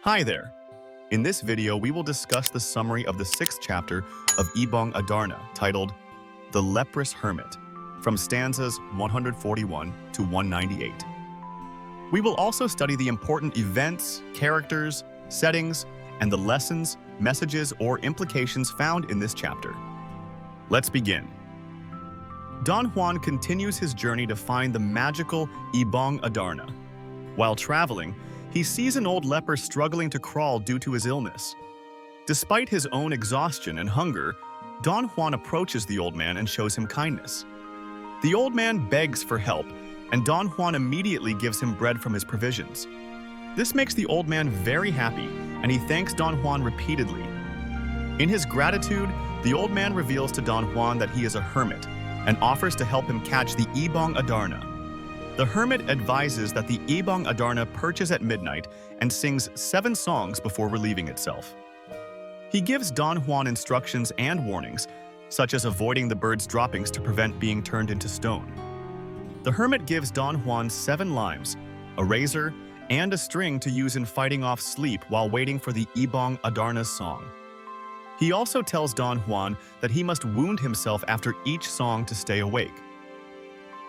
Hi there! In this video, we will discuss the summary of the 6th chapter of Ibong Adarna, titled The Leprous Hermit, from stanzas 141 to 198. We will also study the important events, characters, settings, and the lessons, messages, or implications found in this chapter. Let's begin. Don Juan continues his journey to find the magical Ibong Adarna. While traveling, he sees an old leper struggling to crawl due to his illness. Despite his own exhaustion and hunger, Don Juan approaches the old man and shows him kindness. The old man begs for help, and Don Juan immediately gives him bread from his provisions. This makes the old man very happy, and he thanks Don Juan repeatedly. In his gratitude, the old man reveals to Don Juan that he is a hermit and offers to help him catch the Ibong Adarna. The hermit advises that the Ibong Adarna perches at midnight and sings 7 songs before relieving itself. He gives Don Juan instructions and warnings, such as avoiding the bird's droppings to prevent being turned into stone. The hermit gives Don Juan 7 limes, a razor, and a string to use in fighting off sleep while waiting for the Ibong Adarna's song. He also tells Don Juan that he must wound himself after each song to stay awake.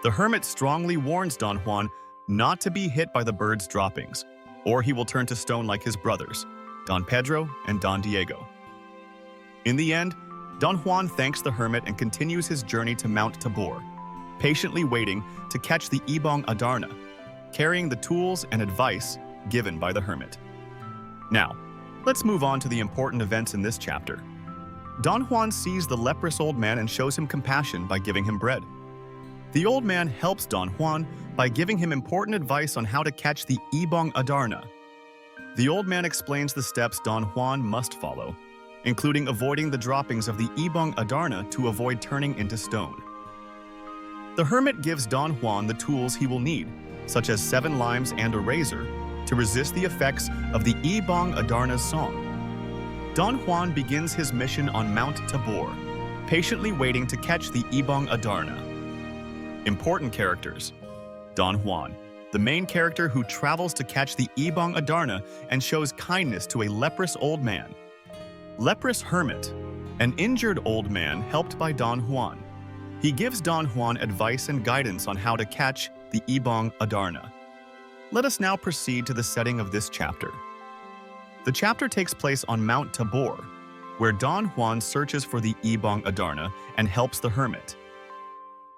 The hermit strongly warns Don Juan not to be hit by the bird's droppings, or he will turn to stone like his brothers, Don Pedro and Don Diego. In the end, Don Juan thanks the hermit and continues his journey to Mount Tabor, patiently waiting to catch the Ibong Adarna, carrying the tools and advice given by the hermit. Now, let's move on to the important events in this chapter. Don Juan sees the leprous old man and shows him compassion by giving him bread. The old man helps Don Juan by giving him important advice on how to catch the Ibong Adarna. The old man explains the steps Don Juan must follow, including avoiding the droppings of the Ibong Adarna to avoid turning into stone. The hermit gives Don Juan the tools he will need, such as 7 limes and a razor, to resist the effects of the Ibong Adarna's song. Don Juan begins his mission on Mount Tabor, patiently waiting to catch the Ibong Adarna. Important characters. Don Juan, the main character who travels to catch the Ibong Adarna and shows kindness to a leprous old man. Leprous Hermit, an injured old man helped by Don Juan. He gives Don Juan advice and guidance on how to catch the Ibong Adarna. Let us now proceed to the setting of this chapter. The chapter takes place on Mount Tabor, where Don Juan searches for the Ibong Adarna and helps the hermit.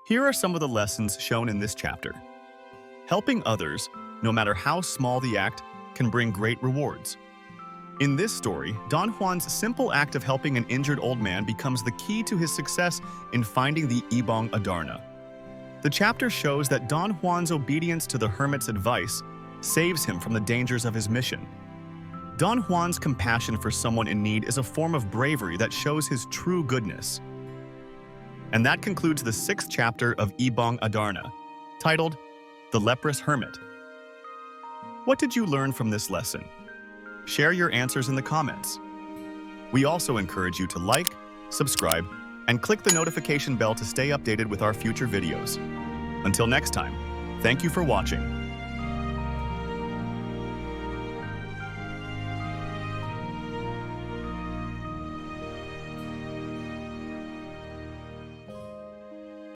Here are some of the lessons shown in this chapter. Helping others, no matter how small the act, can bring great rewards. In this story, Don Juan's simple act of helping an injured old man becomes the key to his success in finding the Ibong Adarna. The chapter shows that Don Juan's obedience to the hermit's advice saves him from the dangers of his mission. Don Juan's compassion for someone in need is a form of bravery that shows his true goodness. And that concludes the 6th chapter of Ibong Adarna, titled The Leprous Hermit. What did you learn from this lesson? Share your answers in the comments. We also encourage you to like, subscribe, and click the notification bell to stay updated with our future videos. Until next time, thank you for watching.